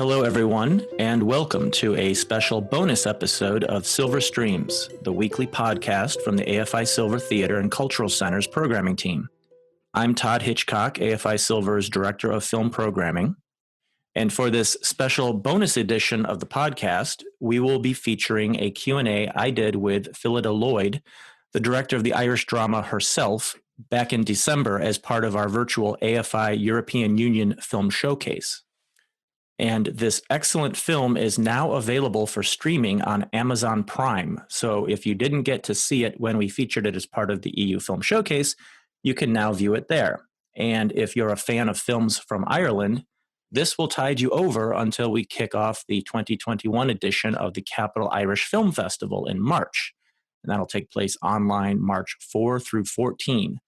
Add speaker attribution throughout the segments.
Speaker 1: Hello, everyone, and welcome to a special bonus episode of Silver Streams, the weekly podcast from the AFI Silver Theater and Cultural Center's programming team. I'm Todd Hitchcock, AFI Silver's Director of Film Programming. And for this special bonus edition of the podcast, we will be featuring a Q&A I did with Phyllida Lloyd, the director of the Irish drama herself, back in December as part of our virtual AFI European Union Film Showcase. And this excellent film is now available for streaming on Amazon Prime. So if you didn't get to see it when we featured it as part of the EU Film Showcase, you can now view it there. And if you're a fan of films from Ireland, this will tide you over until we kick off the 2021 edition of the Capital Irish Film Festival in March. And that'll take place online March 4 through 14.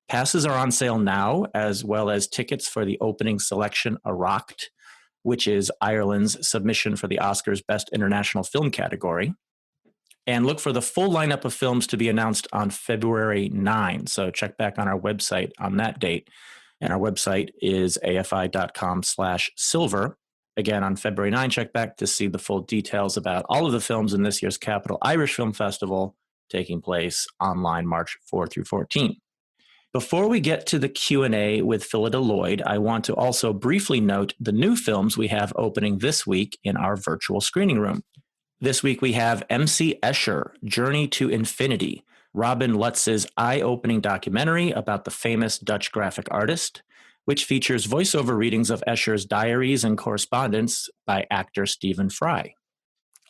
Speaker 1: Passes are on sale now, as well as tickets for the opening selection Aracht, which is Ireland's submission for the Oscars Best International Film category. And look for the full lineup of films to be announced on February 9. So check back on our website on that date. And our website is afi.com/silver. Again, on February 9, check back to see the full details about all of the films in this year's Capital Irish Film Festival, taking place online March 4 through 14. Before we get to the Q&A with Phyllida Lloyd, I want to also briefly note the new films we have opening this week in our virtual screening room. This week we have MC Escher, Journey to Infinity, Robin Lutz's eye-opening documentary about the famous Dutch graphic artist, which features voiceover readings of Escher's diaries and correspondence by actor Stephen Fry.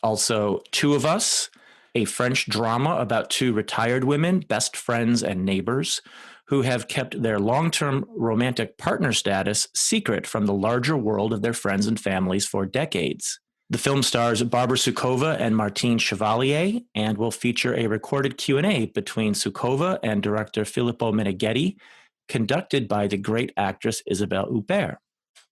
Speaker 1: Also, Two of Us, a French drama about two retired women, best friends and neighbors, who have kept their long-term romantic partner status secret from the larger world of their friends and families for decades. The film stars Barbara Sukowa and Martine Chevalier and will feature a recorded Q&A between Sukowa and director Filippo Meneghetti, conducted by the great actress Isabelle Huppert.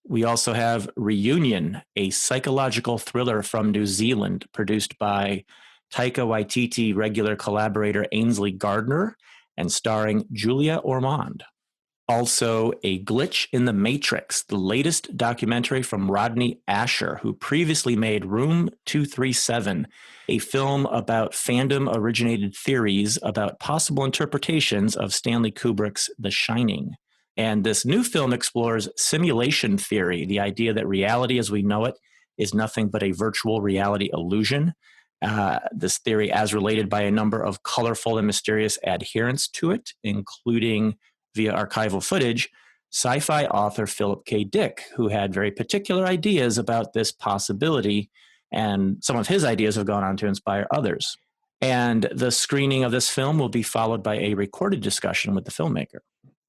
Speaker 1: We also have Reunion, a psychological thriller from New Zealand, produced by Taika Waititi regular collaborator Ainsley Gardner, and starring Julia Ormond. Also, A Glitch in the Matrix, the latest documentary from Rodney Asher, who previously made Room 237, a film about fandom-originated theories about possible interpretations of Stanley Kubrick's The Shining. And this new film explores simulation theory, the idea that reality as we know it is nothing but a virtual reality illusion. This theory as related by a number of colorful and mysterious adherents to it, including via archival footage, sci-fi author Philip K. Dick, who had very particular ideas about this possibility, and some of his ideas have gone on to inspire others. And the screening of this film will be followed by a recorded discussion with the filmmaker.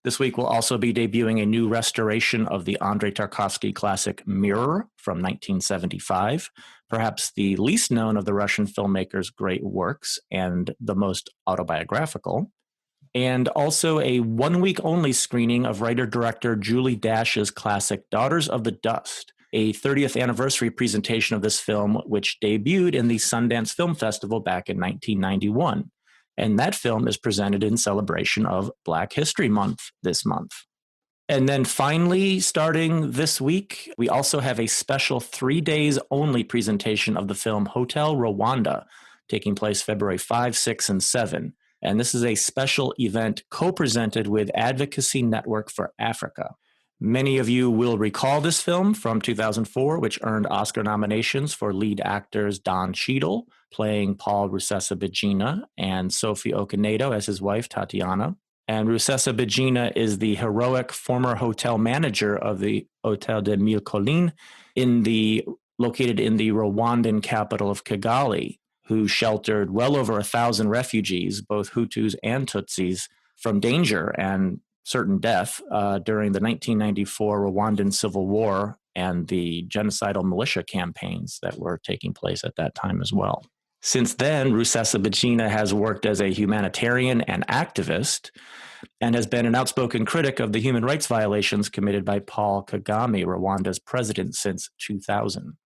Speaker 1: This week we'll also be debuting a new restoration of the Andrei Tarkovsky classic Mirror from 1975, perhaps the least known of the Russian filmmaker's great works and the most autobiographical. And also a one-week-only screening of writer-director Julie Dash's classic Daughters of the Dust, a 30th anniversary presentation of this film which debuted in the Sundance Film Festival back in 1991. And that film is presented in celebration of Black History Month this month. And then finally, starting this week, we also have a special 3 days only presentation of the film Hotel Rwanda, taking place February 5, 6, and 7. And this is a special event co-presented with Advocacy Network for Africa. Many of you will recall this film from 2004, which earned Oscar nominations for lead actors Don Cheadle, playing Paul Rusesabagina, and Sophie Okonedo as his wife, Tatiana. And Rusesabagina is the heroic former hotel manager of the Hotel de Mille Collines, located in the Rwandan capital of Kigali, who sheltered well over 1,000 refugees, both Hutus and Tutsis, from danger and certain death during the 1994 Rwandan Civil War and the genocidal militia campaigns that were taking place at that time as well. Since then, Rusesabagina has worked as a humanitarian and activist and has been an outspoken critic of the human rights violations committed by Paul Kagame, Rwanda's president, since 2000.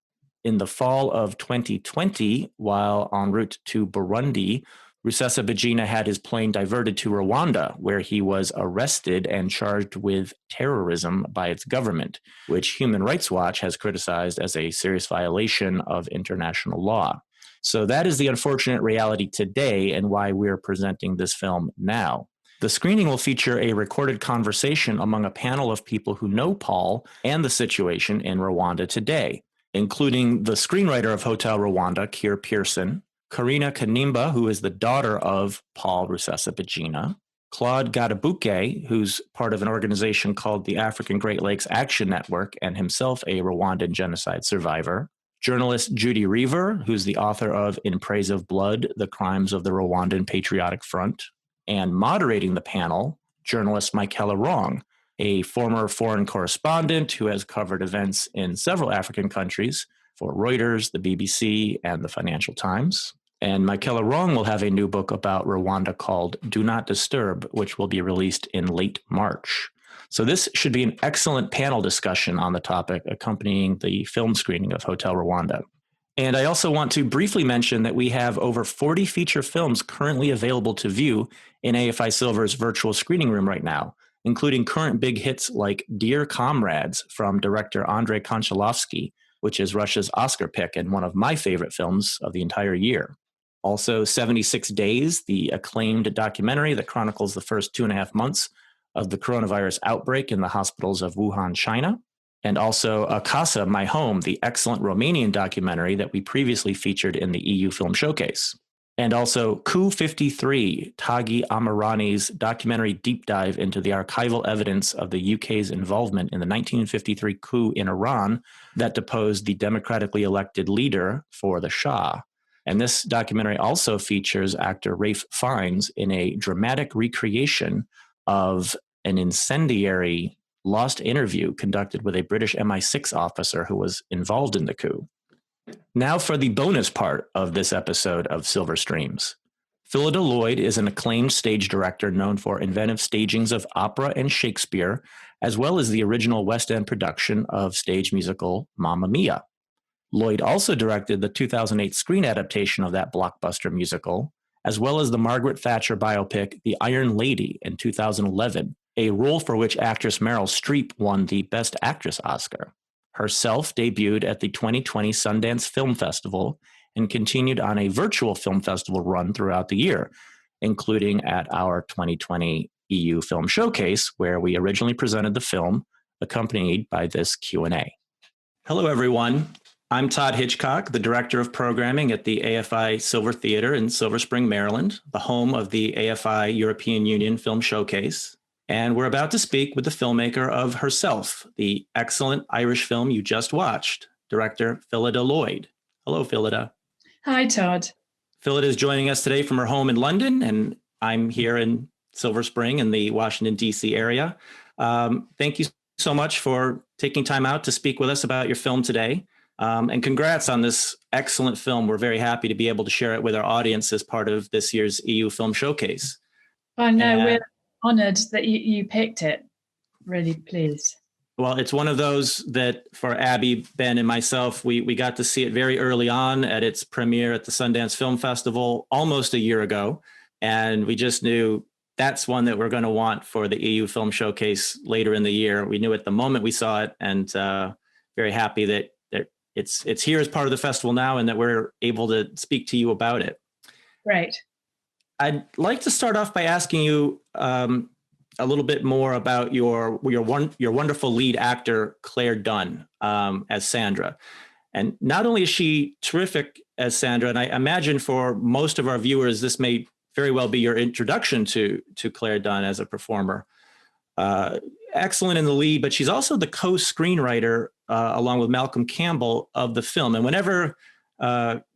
Speaker 1: In the fall of 2020, while en route to Burundi, Rusesabagina had his plane diverted to Rwanda, where he was arrested and charged with terrorism by its government, which Human Rights Watch has criticized as a serious violation of international law. So that is the unfortunate reality today and why we're presenting this film now. The screening will feature a recorded conversation among a panel of people who know Paul and the situation in Rwanda today, including the screenwriter of Hotel Rwanda, Keir Pearson, Karina Kanimba, who is the daughter of Paul Rusesabagina, Claude Gadabuke, who's part of an organization called the African Great Lakes Action Network and himself a Rwandan genocide survivor, journalist Judy Reaver, who's the author of In Praise of Blood, The Crimes of the Rwandan Patriotic Front, and moderating the panel, journalist Michaela Wrong, a former foreign correspondent who has covered events in several African countries for Reuters, the BBC, and the Financial Times. And Michaela Wrong will have a new book about Rwanda called Do Not Disturb, which will be released in late March. So this should be an excellent panel discussion on the topic accompanying the film screening of Hotel Rwanda. And I also want to briefly mention that we have over 40 feature films currently available to view in AFI Silver's virtual screening room right now, including current big hits like Dear Comrades from director Andrei Konchalovsky, which is Russia's Oscar pick and one of my favorite films of the entire year. Also, 76 Days, the acclaimed documentary that chronicles the first 2.5 months of the coronavirus outbreak in the hospitals of Wuhan, China. And also Acasă, My Home, the excellent Romanian documentary that we previously featured in the EU Film Showcase. And also Coup 53, Taghi Amirani's documentary deep dive into the archival evidence of the UK's involvement in the 1953 coup in Iran that deposed the democratically elected leader for the Shah. And this documentary also features actor Ralph Fiennes in a dramatic recreation of an incendiary lost interview conducted with a British MI6 officer who was involved in the coup. Now for the bonus part of this episode of Silver Streams. Phyllida Lloyd is an acclaimed stage director known for inventive stagings of opera and Shakespeare, as well as the original West End production of stage musical Mamma Mia. Lloyd also directed the 2008 screen adaptation of that blockbuster musical, as well as the Margaret Thatcher biopic The Iron Lady in 2011, a role for which actress Meryl Streep won the Best Actress Oscar. Herself debuted at the 2020 Sundance Film Festival and continued on a virtual film festival run throughout the year, including at our 2020 EU Film Showcase, where we originally presented the film, accompanied by this Q&A. Hello, everyone. I'm Todd Hitchcock, the Director of Programming at the AFI Silver Theater in Silver Spring, Maryland, the home of the AFI European Union Film Showcase. And we're about to speak with the filmmaker of Herself, the excellent Irish film you just watched, director Phyllida Lloyd. Hello, Phyllida.
Speaker 2: Hi, Todd.
Speaker 1: Phyllida is joining us today from her home in London, and I'm here in Silver Spring in the Washington, D.C. area. Thank you so much for taking time out to speak with us about your film today. And congrats on this excellent film. We're very happy to be able to share it with our audience as part of this year's EU Film Showcase.
Speaker 2: Oh, no, we're honored that you picked it. Really pleased.
Speaker 1: Well, it's one of those that for Abby, Ben, and myself, we got to see it very early on at its premiere at the Sundance Film Festival almost a year ago. And we just knew that's one that we're going to want for the EU Film Showcase later in the year. We knew at the moment we saw it, and very happy that it's here as part of the festival now and that we're able to speak to you about it.
Speaker 2: Right.
Speaker 1: I'd like to start off by asking you a little bit more about your wonderful lead actor, Claire Dunn, as Sandra. And not only is she terrific as Sandra, and I imagine for most of our viewers, this may very well be your introduction to Claire Dunn as a performer. Excellent in the lead, but she's also the co-screenwriter along with Malcolm Campbell of the film. And whenever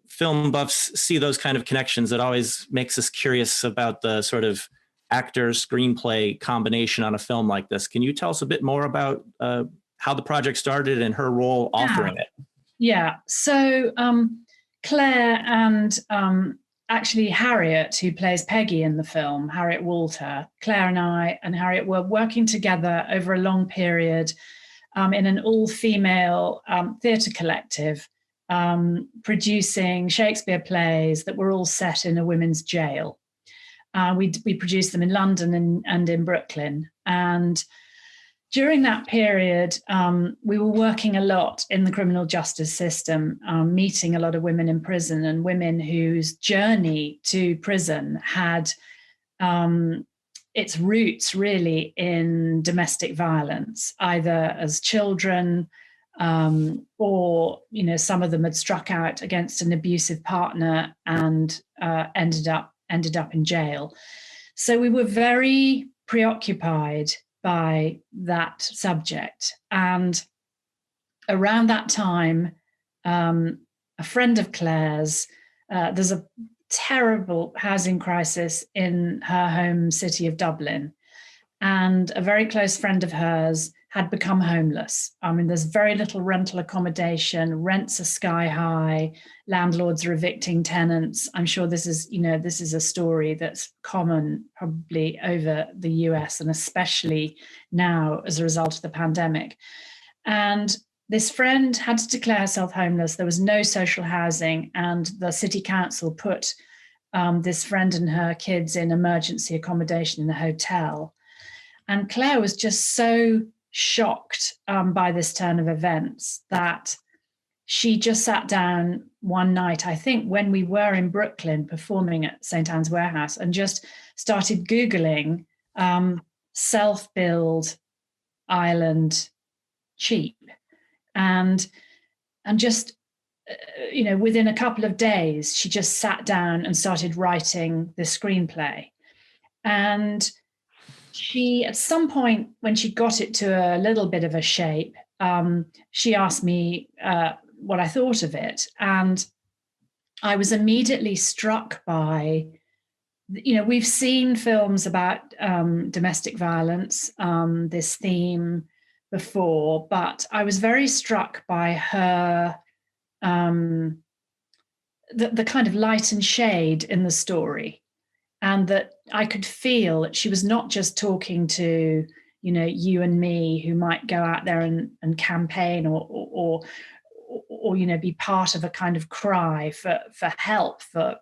Speaker 1: film buffs see those kind of connections, it always makes us curious about the sort of actor screenplay combination on a film like this. Can you tell us a bit more about how the project started and her role authoring it?
Speaker 2: Yeah. So Claire and actually Harriet, who plays Peggy in the film, Harriet Walter, Claire and I and Harriet were working together over a long period in an all-female theatre collective producing Shakespeare plays that were all set in a women's jail. We produced them in London and in Brooklyn. And during that period, we were working a lot in the criminal justice system, meeting a lot of women in prison and women whose journey to prison had its roots really in domestic violence, either as children or, some of them had struck out against an abusive partner and ended up in jail. So we were very preoccupied by that subject. And around that time, a friend of Claire's, there's a terrible housing crisis in her home city of Dublin. And a very close friend of hers had become homeless. I mean, there's very little rental accommodation, rents are sky high, landlords are evicting tenants. I'm sure this is a story that's common probably over the US, and especially now as a result of the pandemic. And this friend had to declare herself homeless. There was no social housing, and the city council put this friend and her kids in emergency accommodation in a hotel. And Claire was just so shocked by this turn of events that she just sat down one night, I think when we were in Brooklyn performing at St. Anne's Warehouse, and just started Googling self-build island cheap. And just, within a couple of days, she just sat down and started writing the screenplay. And she, at some point, when she got it to a little bit of a shape, she asked me what I thought of it. And I was immediately struck by, we've seen films about domestic violence, this theme before, but I was very struck by her, the kind of light and shade in the story. And that I could feel that she was not just talking to, you and me who might go out there and campaign or be part of a kind of cry for help for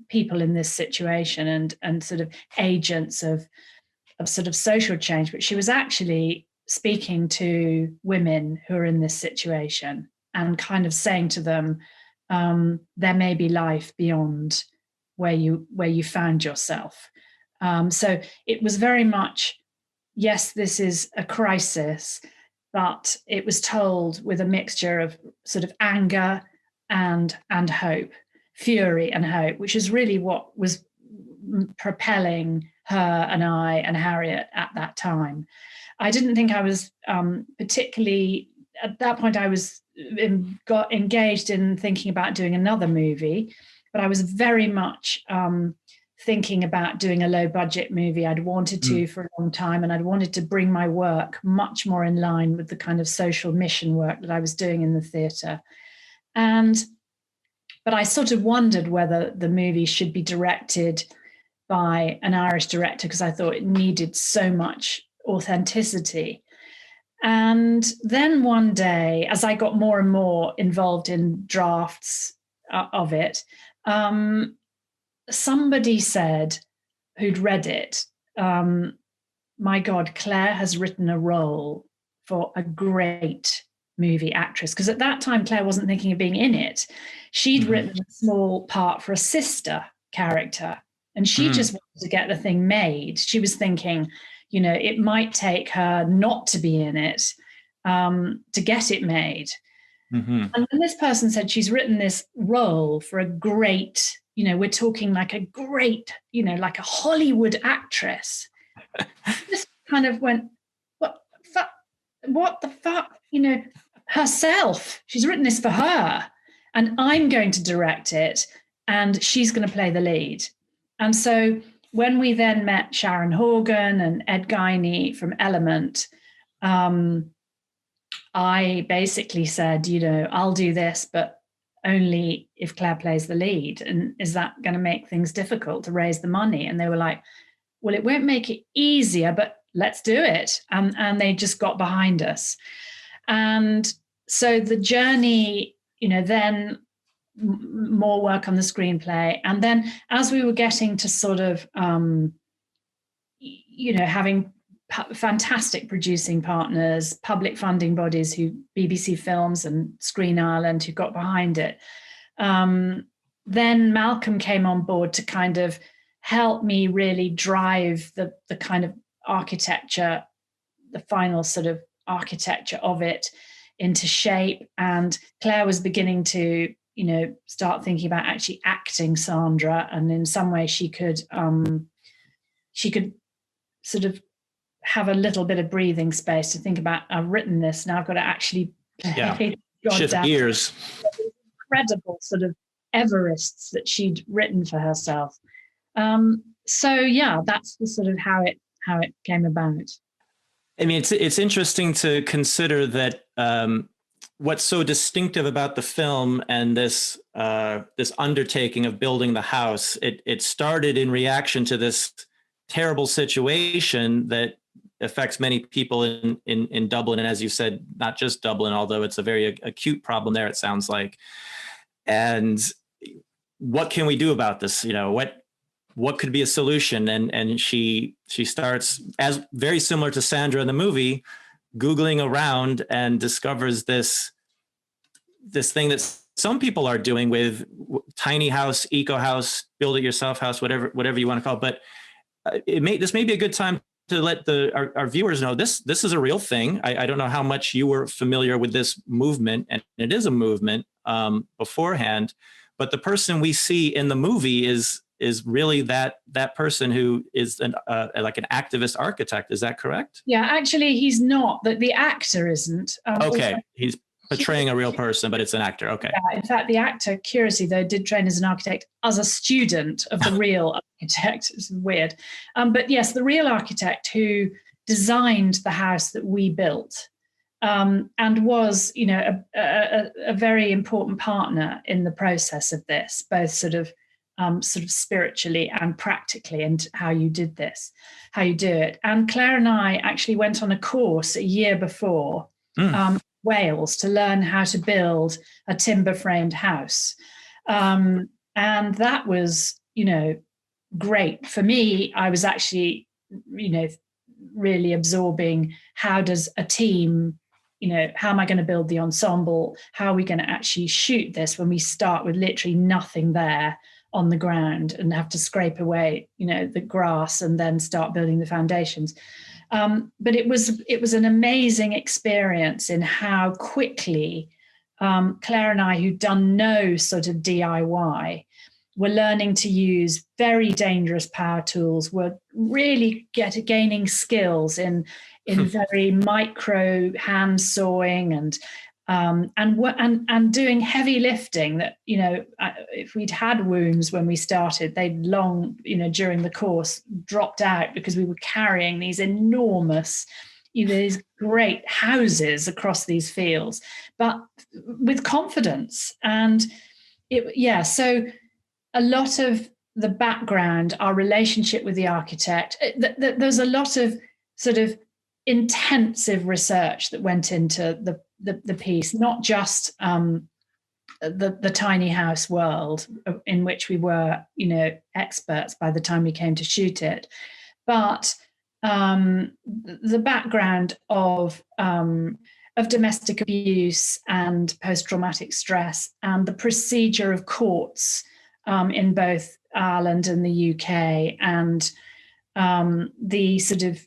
Speaker 2: people in this situation and sort of agents of sort of social change. But she was actually speaking to women who are in this situation and kind of saying to them, there may be life beyond where you found yourself. So it was very much, yes, this is a crisis, but it was told with a mixture of sort of anger and hope, fury and hope, which is really what was propelling her and I and Harriet at that time. I didn't think I was particularly, at that point I got engaged in thinking about doing another movie, but I was very much thinking about doing a low budget movie. I'd wanted to for a long time, and I'd wanted to bring my work much more in line with the kind of social mission work that I was doing in the theatre. But I sort of wondered whether the movie should be directed by an Irish director, because I thought it needed so much authenticity. And then one day, as I got more and more involved in drafts of it, somebody said, who'd read it, my God, Claire has written a role for a great movie actress. Because at that time, Claire wasn't thinking of being in it. She'd written a small part for a sister character, and she just wanted to get the thing made. She was thinking, it might take her not to be in it to get it made. And when this person said she's written this role for a great, we're talking like a great, like a Hollywood actress, just kind of went, what the fuck, herself. She's written this for her, and I'm going to direct it, and she's going to play the lead. And so when we then met Sharon Horgan and Ed Guiney from Element, I basically said, I'll do this, but only if Claire plays the lead. And is that going to make things difficult to raise the money? And they were like, well, it won't make it easier, but let's do it. And they just got behind us. And so the journey then more work on the screenplay. And then as we were getting to sort of, having fantastic producing partners, public funding bodies, BBC Films and Screen Ireland, who got behind it, then Malcolm came on board to kind of help me really drive the kind of architecture, the final sort of architecture of it into shape. And Claire was beginning to, start thinking about actually acting Sandra, and in some way she could sort of have a little bit of breathing space to think about, I've written this, now I've got to actually
Speaker 1: shift gears.
Speaker 2: Incredible sort of Everests that she'd written for herself. So yeah, that's the sort of how it came about.
Speaker 1: I mean, it's interesting to consider that what's so distinctive about the film and this undertaking of building the house, it started in reaction to this terrible situation that affects many people in Dublin, and as you said, not just Dublin, although it's a very acute problem there, it sounds like. And what can we do about this? What could be a solution? And she starts, as very similar to Sandra in the movie, Googling around and discovers this thing that some people are doing with tiny house, eco house, build it yourself house, whatever you want to call it. But this may be a good time to let our viewers know this is a real thing. I don't know how much you were familiar with this movement, and it is a movement beforehand, but the person we see in the movie is really that person who is like an activist architect. Is that correct?
Speaker 2: Yeah, actually, he's not. The actor isn't.
Speaker 1: Okay, also, he's portraying a real person, but it's an actor. Okay.
Speaker 2: Yeah, in fact, the actor, curiously, though, did train as an architect as a student of the real architect. It's weird. But yes, the real architect who designed the house that we built and was, a very important partner in the process of this, both sort of spiritually and practically, and how you do it. And Claire and I actually went on a course a year before Wales to learn how to build a timber framed house. And that was, great. For me, I was actually, really absorbing, how does a team, how am I going to build the ensemble? How are we going to actually shoot this when we start with literally nothing there on the ground and have to scrape away, the grass and then start building the foundations. But it was an amazing experience in how quickly Claire and I, who'd done no sort of DIY, were learning to use very dangerous power tools, were really gaining skills in very micro hand sawing and doing heavy lifting that, if we'd had wounds when we started, they'd long, during the course dropped out because we were carrying these enormous, these great houses across these fields, but with confidence. And so a lot of the background, our relationship with the architect, there's a lot of sort of intensive research that went into the piece, not just the tiny house world in which we were, experts by the time we came to shoot it, but the background of domestic abuse and post-traumatic stress, and the procedure of courts in both Ireland and the UK, and the sort of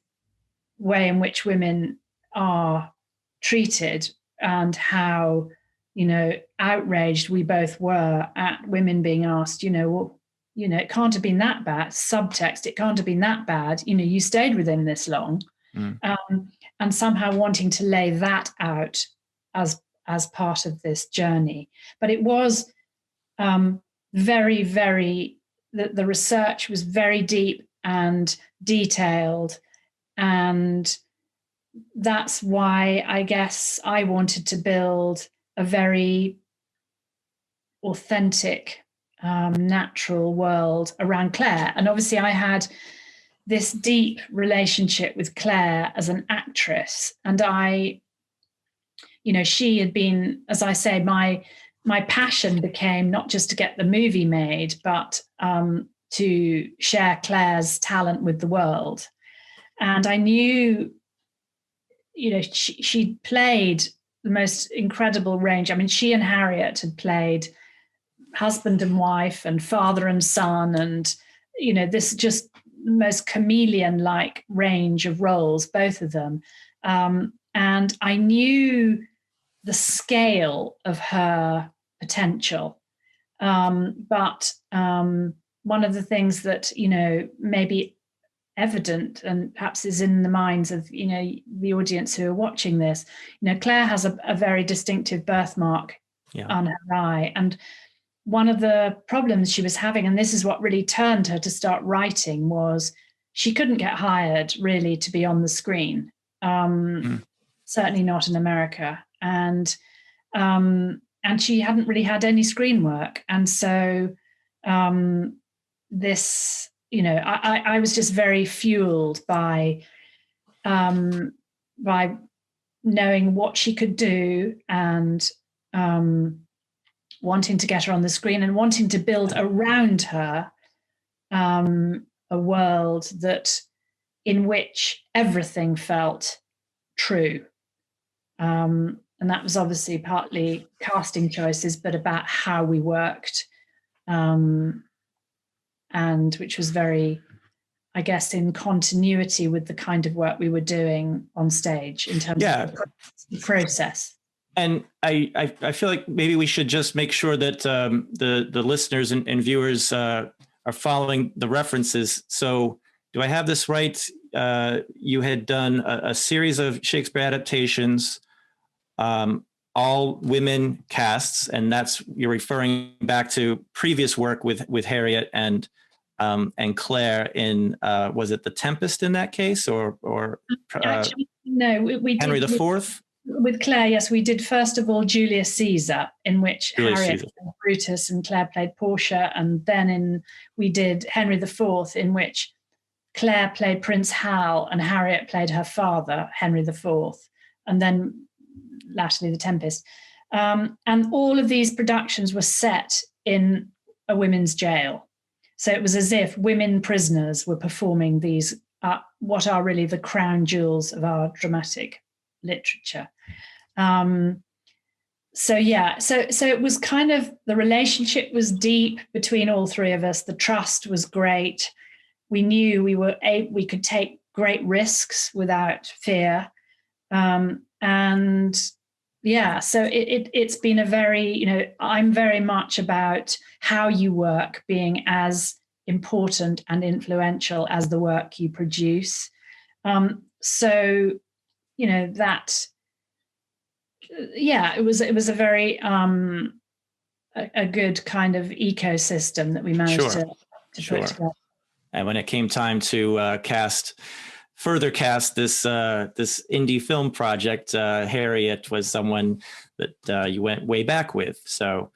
Speaker 2: way in which women are treated, and how, outraged we both were at women being asked, it can't have been that bad. Subtext, it can't have been that bad. You stayed with him this long. And somehow wanting to lay that out as part of this journey. But it was very, very, the research was very deep and detailed. And that's why I guess I wanted to build a very authentic, natural world around Claire. And obviously I had this deep relationship with Claire as an actress. And she had been, as I say, my passion became not just to get the movie made, but to share Claire's talent with the world. And I knew, she played the most incredible range. I mean, she and Harriet had played husband and wife and father and son, and this just most chameleon-like range of roles, both of them. And I knew the scale of her potential. But one of the things that, may be evident and perhaps is in the minds of, the audience who are watching this, Claire has a very distinctive birthmark on her eye. And one of the problems she was having, and this is what really turned her to start writing, was she couldn't get hired really to be on the screen. Certainly not in America. And she hadn't really had any screen work. And so this, I was just very fueled by knowing what she could do, and wanting to get her on the screen and wanting to build around her a world in which everything felt true. And that was obviously partly casting choices, but about how we worked, and which was very, I guess, in continuity with the kind of work we were doing on stage in terms of the process.
Speaker 1: And I feel like maybe we should just make sure that the listeners and viewers are following the references. So do I have this right? You had done a series of Shakespeare adaptations, all women casts, and you're referring back to previous work with Harriet and Claire in was it The Tempest in that case, or
Speaker 2: actually no, we
Speaker 1: Henry IV?
Speaker 2: With Claire, yes, we did first of all Julius Caesar, in which Harriet played Brutus and Claire played Portia, and then we did Henry IV, in which Claire played Prince Hal and Harriet played her father, Henry IV, and then latterly The Tempest. And all of these productions were set in a women's jail. So it was as if women prisoners were performing these, what are really the crown jewels of our dramatic literature. So it was kind of, the relationship was deep between all three of us. The trust was great. We knew we could take great risks without fear. And yeah, so it's been a very, I'm very much about how you work being as important and influential as the work you produce. So, that, it was a very, a good kind of ecosystem that we managed to put together.
Speaker 1: And when it came time to further cast this indie film project, Harriet was someone that you went way back with. So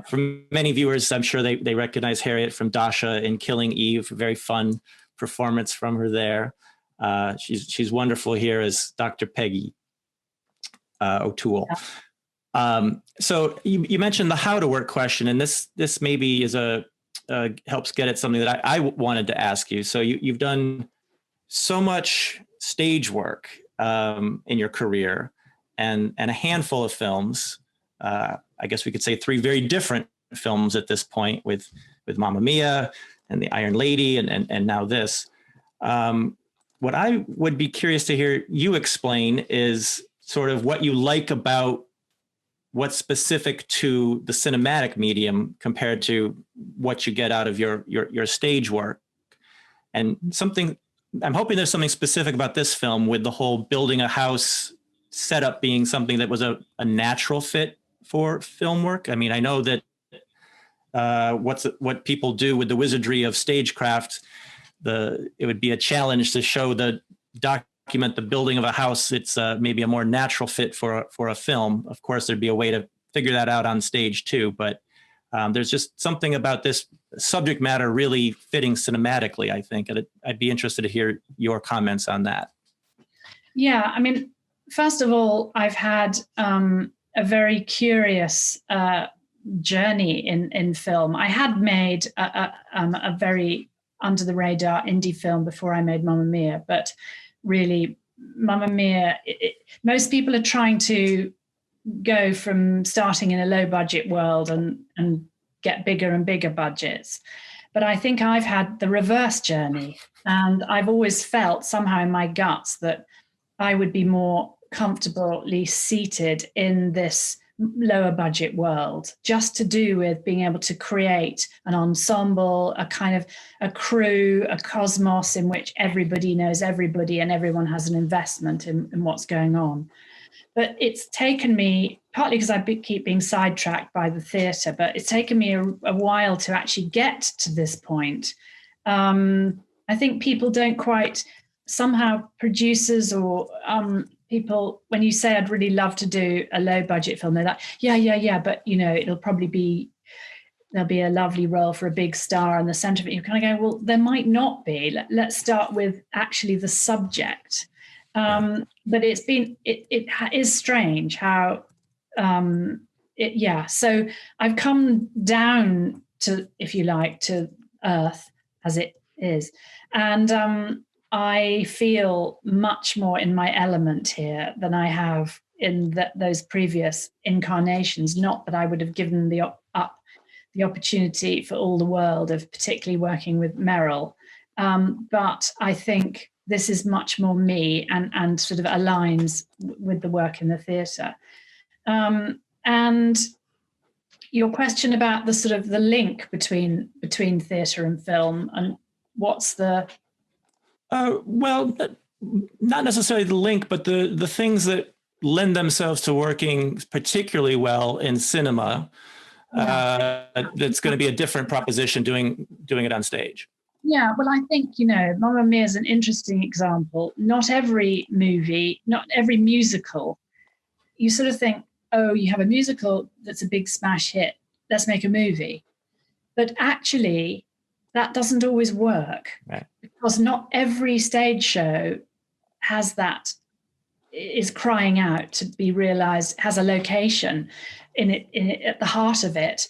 Speaker 1: for many viewers, I'm sure they recognize Harriet from Dasha in Killing Eve. A very fun performance from her there. She's wonderful here as Dr. Peggy O'Toole. Yeah. So you mentioned the how to work question, and this maybe is helps get at something that I wanted to ask you. So you've done so much stage work in your career, and a handful of films. I guess we could say 3 very different films at this point, with Mamma Mia and The Iron Lady, and now this. What I would be curious to hear you explain is sort of what you like about what's specific to the cinematic medium compared to what you get out of your stage work. And I'm hoping there's something specific about this film, with the whole building a house setup being something that was a natural fit for film work. I mean, I know that what people do with the wizardry of stagecraft, it would be a challenge to document the building of a house. It's maybe a more natural fit for a film. Of course, there'd be a way to figure that out on stage too, but there's just something about this subject matter really fitting cinematically, I think. And I'd be interested to hear your comments on that.
Speaker 2: Yeah, I mean, first of all, I've had a very curious journey in film. I had made a very under the radar indie film before I made Mamma Mia, but really, Mamma Mia, most people are trying to go from starting in a low budget world and get bigger and bigger budgets. But I think I've had the reverse journey. And I've always felt somehow in my guts that I would be more comfortably seated in this lower budget world, just to do with being able to create an ensemble, a kind of a crew, a cosmos in which everybody knows everybody and everyone has an investment in what's going on. But it's taken me, partly because I keep being sidetracked by the theatre, but it's taken me a while to actually get to this point. I think people don't quite, somehow producers or people, when you say I'd really love to do a low budget film, they're like, yeah, but it'll probably be, there'll be a lovely role for a big star in the center of it. You kind of go, well, there might not be. Let's start with actually the subject. But it is strange how, so I've come down to, if you like, to earth as it is. And I feel much more in my element here than I have in those previous incarnations. Not that I would have given the opportunity for all the world of particularly working with Meryl, but I think this is much more me and sort of aligns with the work in the theatre. And your question about the sort of the link between theatre and film, and what's the...
Speaker 1: Well, not necessarily the link, but the things that lend themselves to working particularly well in cinema. That's going to be a different proposition doing it on stage.
Speaker 2: Yeah, well, I think, Mamma Mia is an interesting example. Not every movie, not every musical, you sort of think, oh, you have a musical that's a big smash hit, let's make a movie. But actually, that doesn't always work.
Speaker 1: Right.
Speaker 2: Because not every stage show has that, is crying out to be realized, has a location in it at the heart of it.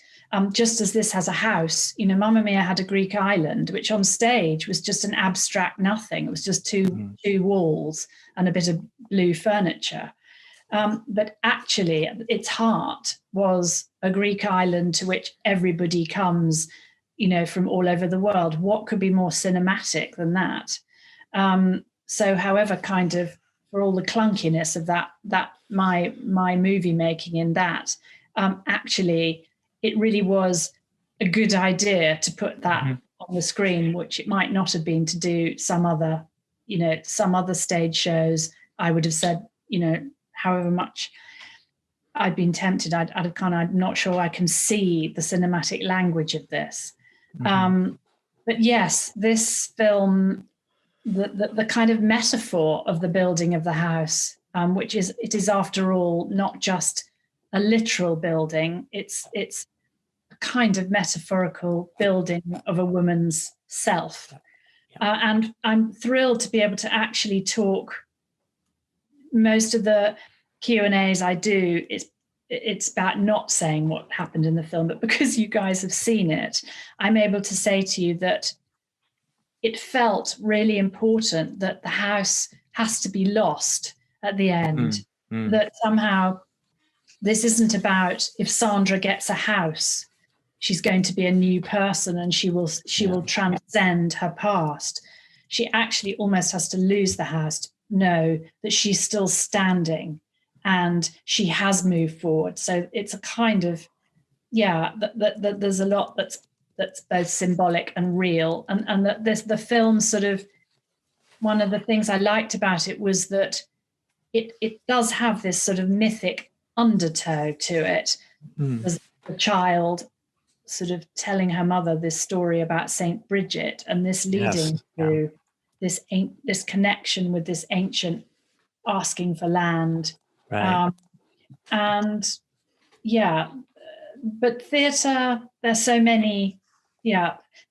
Speaker 2: Just as this has a house, Mamma Mia had a Greek island, which on stage was just an abstract nothing. It was just two walls and a bit of blue furniture. But actually, at its heart was a Greek island to which everybody comes, from all over the world. What could be more cinematic than that? So, however, kind of for all the clunkiness of that my movie making in that, actually, it really was a good idea to put that on the screen, which it might not have been to do some other stage shows. I would have said, however much I'd been tempted, I'd have I'm not sure I can see the cinematic language of this. But yes, this film, the kind of metaphor of the building of the house, it is after all not just a literal building. It's a kind of metaphorical building of a woman's self. And I'm thrilled to be able to actually talk. Most of the Q&As I do, it's about not saying what happened in the film, but because you guys have seen it, I'm able to say to you that it felt really important that the house has to be lost at the end, that somehow this isn't about if Sandra gets a house, she's going to be a new person and she will transcend her past. She actually almost has to lose the house to know that she's still standing and she has moved forward. So it's a kind of, that there's a lot that's both symbolic and real. And that the film sort of, one of the things I liked about it was that it does have this sort of mythic undertow to it. As the child sort of telling her mother this story about Saint Bridget, and this leading to this connection with this ancient asking for land.
Speaker 1: Right.
Speaker 2: But theatre, there's so many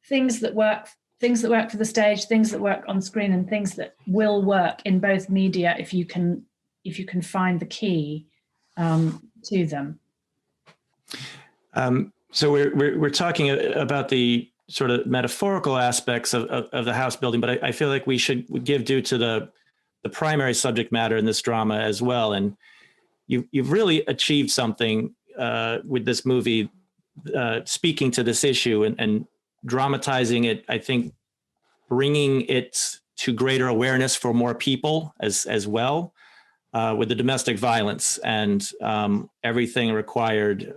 Speaker 2: things that work for the stage, things that work on screen, and things that will work in both media if you can find the key to them.
Speaker 1: So we're talking about the sort of metaphorical aspects of the house building, but I feel like we should give due to the primary subject matter in this drama as well. And you've really achieved something with this movie, speaking to this issue and dramatizing it. I think bringing it to greater awareness for more people as well, with the domestic violence and everything required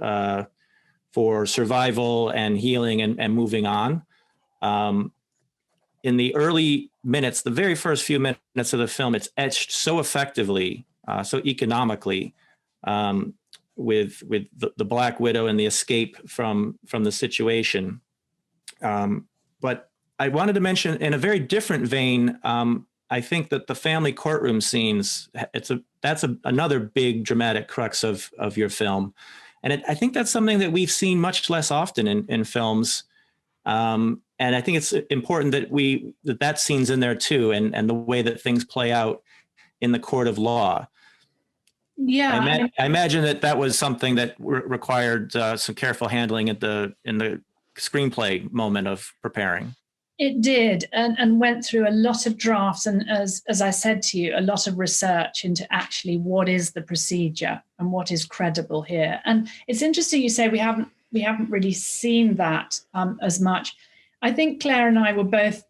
Speaker 1: for survival and healing and moving on. In the early minutes, the very first few minutes of the film, it's etched so effectively, so economically, with the Black Widow and the escape from the situation. But I wanted to mention, in a very different vein, I think that the family courtroom scenes, that's another big dramatic crux of your film. And I think that's something that we've seen much less often in films. And I think it's important that that scene's in there too, and the way that things play out in the court of law.
Speaker 2: Yeah,
Speaker 1: I imagine that was something that required some careful handling in the screenplay moment of preparing.
Speaker 2: it did, and went through a lot of drafts, and as I said to you, a lot of research into actually what is the procedure and what is credible here. And it's interesting you say we haven't really seen that as much. I think Claire and I were both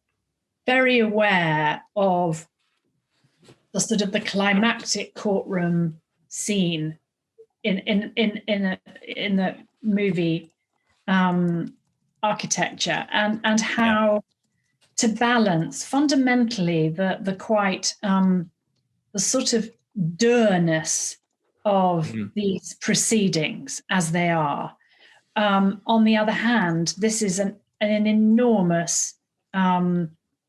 Speaker 2: very aware of the sort of the climactic courtroom scene in the movie architecture, and how to balance fundamentally the quite the sort of dourness of these proceedings as they are. On the other hand, this is an enormous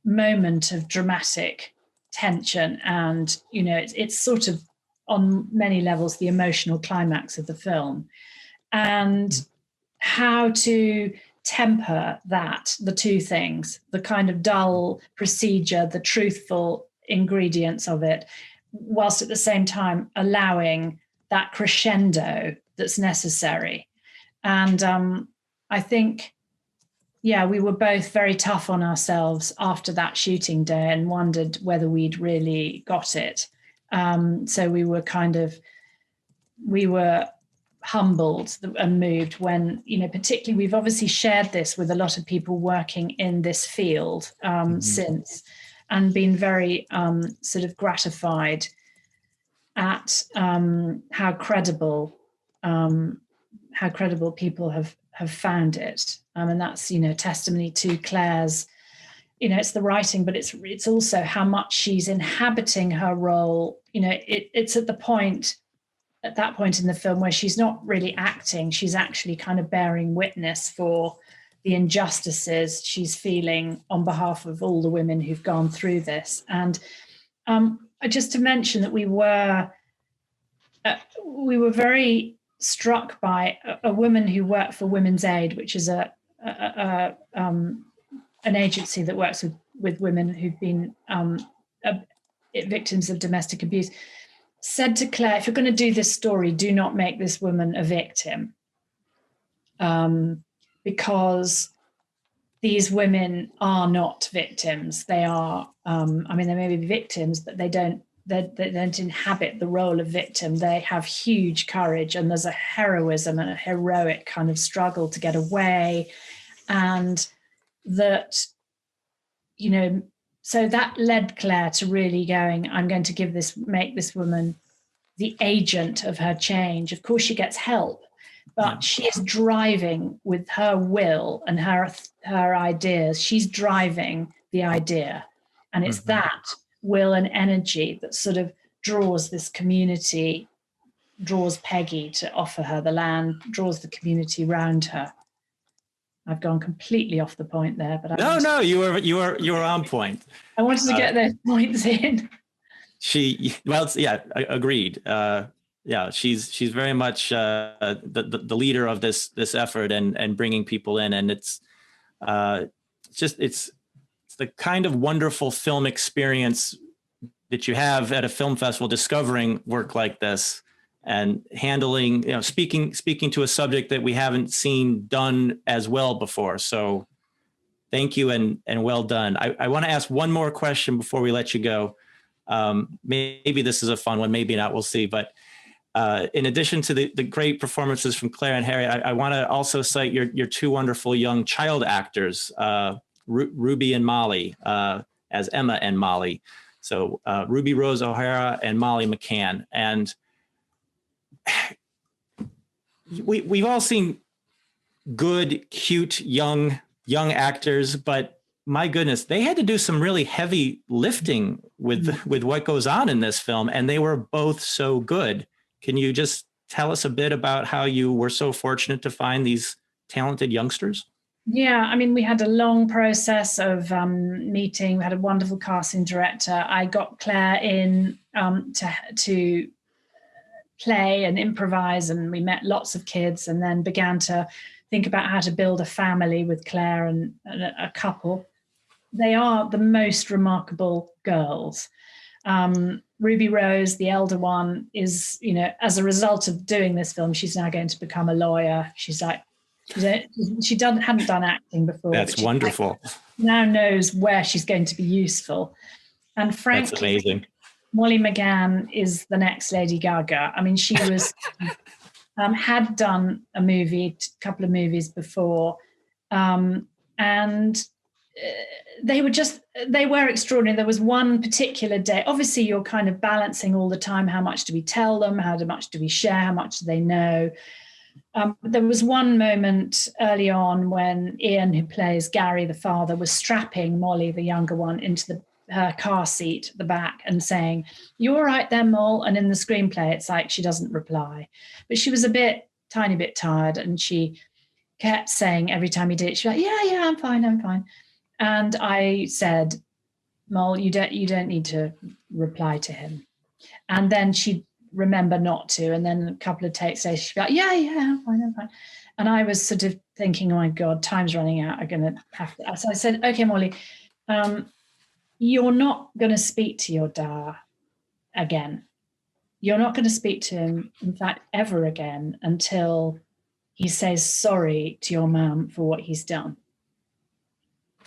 Speaker 2: moment of dramatic tension, and it's sort of on many levels the emotional climax of the film, and how to temper the two things, the kind of dull procedure, the truthful ingredients of it, whilst at the same time allowing that crescendo that's necessary. And I think, we were both very tough on ourselves after that shooting day and wondered whether we'd really got it. So we were humbled and moved when, particularly we've obviously shared this with a lot of people working in this field since, and been very sort of gratified at how credible people have found it. And that's, testimony to Claire's, it's the writing, but it's also how much she's inhabiting her role. It's at that point in the film where she's not really acting, she's actually kind of bearing witness for the injustices she's feeling on behalf of all the women who've gone through this. And just to mention that we were very struck by a woman who worked for Women's Aid, which is an agency that works with women who've been victims of domestic abuse, said to Claire, if you're going to do this story, do not make this woman a victim, because these women are not victims. They are, they may be victims, but they don't inhabit the role of victim. They have huge courage, and there's a heroism and a heroic kind of struggle to get away. And that, so that led Claire to really going, I'm going to make this woman the agent of her change. Of course, she gets help, but she is driving with her will and her ideas. She's driving the idea. And it's that will and energy that sort of draws this community, draws Peggy to offer her the land, draws the community around her. I've gone completely off the point there, but
Speaker 1: no, you were on point.
Speaker 2: I wanted to get those points in.
Speaker 1: Agreed. She's very much the leader of this effort and bringing people in, and it's the kind of wonderful film experience that you have at a film festival, discovering work like this and handling, speaking to a subject that we haven't seen done as well before. So thank you and well done. I want to ask one more question before we let you go. Maybe this is a fun one, maybe not, we'll see. But in addition to the great performances from Claire and Harry, I want to also cite your two wonderful young child actors, Ruby and Molly, as Emma and Molly. So Ruby Rose O'Hara and Molly McCann. And we've all seen good, cute, young actors, but my goodness, they had to do some really heavy lifting with what goes on in this film, and they were both so good. Can you just tell us a bit about how you were so fortunate to find these talented youngsters?
Speaker 2: Yeah, I mean, we had a long process of meeting. We had a wonderful casting director. I got Claire in to play and improvise, and we met lots of kids, and then began to think about how to build a family with Claire and a couple. They are the most remarkable girls. Ruby Rose, the elder one, is, as a result of doing this film, she's now going to become a lawyer. She's like, hadn't done acting before.
Speaker 1: That's wonderful.
Speaker 2: Now knows where she's going to be useful. And frankly,
Speaker 1: that's amazing.
Speaker 2: Molly McCann is the next Lady Gaga. I mean, she was had done a couple of movies before, and they were extraordinary. There was one particular day. Obviously, you're kind of balancing all the time. How much do we tell them? How much do we share? How much do they know? There was one moment early on when Ian, who plays Gary, the father, was strapping Molly, the younger one, into her car seat at the back and saying, "You all right there, Moll?" And in the screenplay, it's like she doesn't reply. But she was tiny bit tired, and she kept saying every time he did it, she's like, yeah, I'm fine. And I said, "Moll, you don't need to reply to him." And then she'd remember not to. And then a couple of takes later, she'd be like, yeah, I'm fine. And I was sort of thinking, oh my God, time's running out. I'm going to have to. So I said, okay, Molly, you're not going to speak to your dad again. You're not going to speak to him, in fact, ever again, until he says sorry to your mum for what he's done.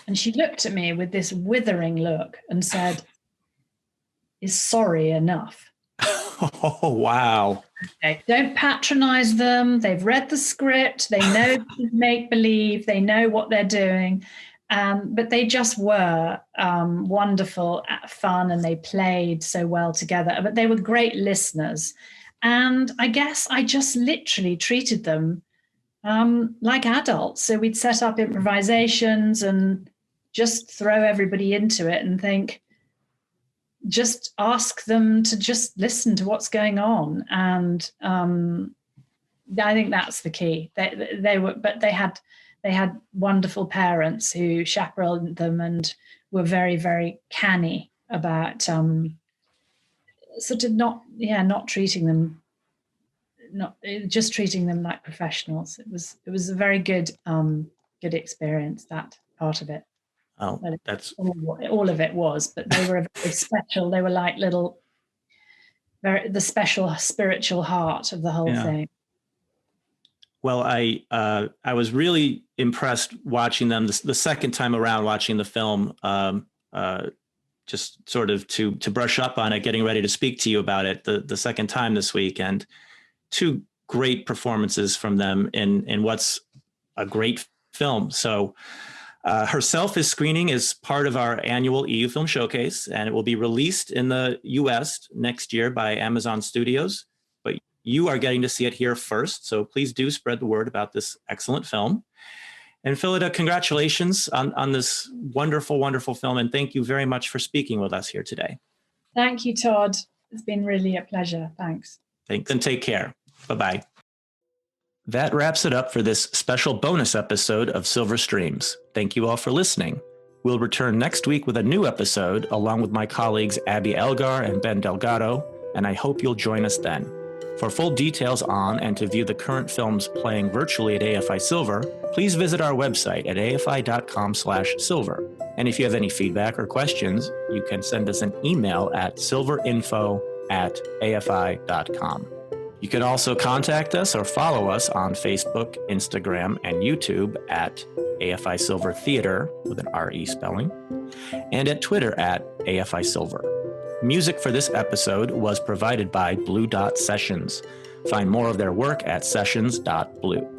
Speaker 2: And she looked at me with this withering look and said, "Is sorry enough?"
Speaker 1: Oh, wow.
Speaker 2: Okay. Don't patronize them. They've read the script. They know make believe. They know what they're doing. But they just were wonderful, fun, and they played so well together. But they were great listeners. And I guess I just literally treated them like adults. So we'd set up improvisations and just throw everybody into it and just ask them to just listen to what's going on. And I think that's the key. They had wonderful parents who chaperoned them and were very, very canny about sort of not treating them, just treating them like professionals. It was a very good experience, that part of it.
Speaker 1: Oh,
Speaker 2: well,
Speaker 1: that's
Speaker 2: all of it was, but they were very special. They were like the special spiritual heart of the whole thing.
Speaker 1: Well, I was really impressed watching them the second time around, watching the film, just sort of to brush up on it, getting ready to speak to you about it the second time this week, and two great performances from them in what's a great film. So Herself is screening as part of our annual EU Film Showcase, and it will be released in the US next year by Amazon Studios. But you are getting to see it here first, so please do spread the word about this excellent film. And Phillida, congratulations on this wonderful, wonderful film, and thank you very much for speaking with us here today.
Speaker 2: Thank you, Todd. It's been really a pleasure. Thanks.
Speaker 1: Thanks, and take care. Bye-bye. That wraps it up for this special bonus episode of Silver Streams. Thank you all for listening. We'll return next week with a new episode along with my colleagues Abby Elgar and Ben Delgado, and I hope you'll join us then. For full details on and to view the current films playing virtually at AFI Silver, please visit our website at afi.com/silver. And if you have any feedback or questions, you can send us an email at silverinfo@afi.com. You can also contact us or follow us on Facebook, Instagram, and YouTube at AFI Silver Theater with an RE spelling, and at Twitter at AFI Silver. Music for this episode was provided by Blue Dot Sessions. Find more of their work at sessions.blue.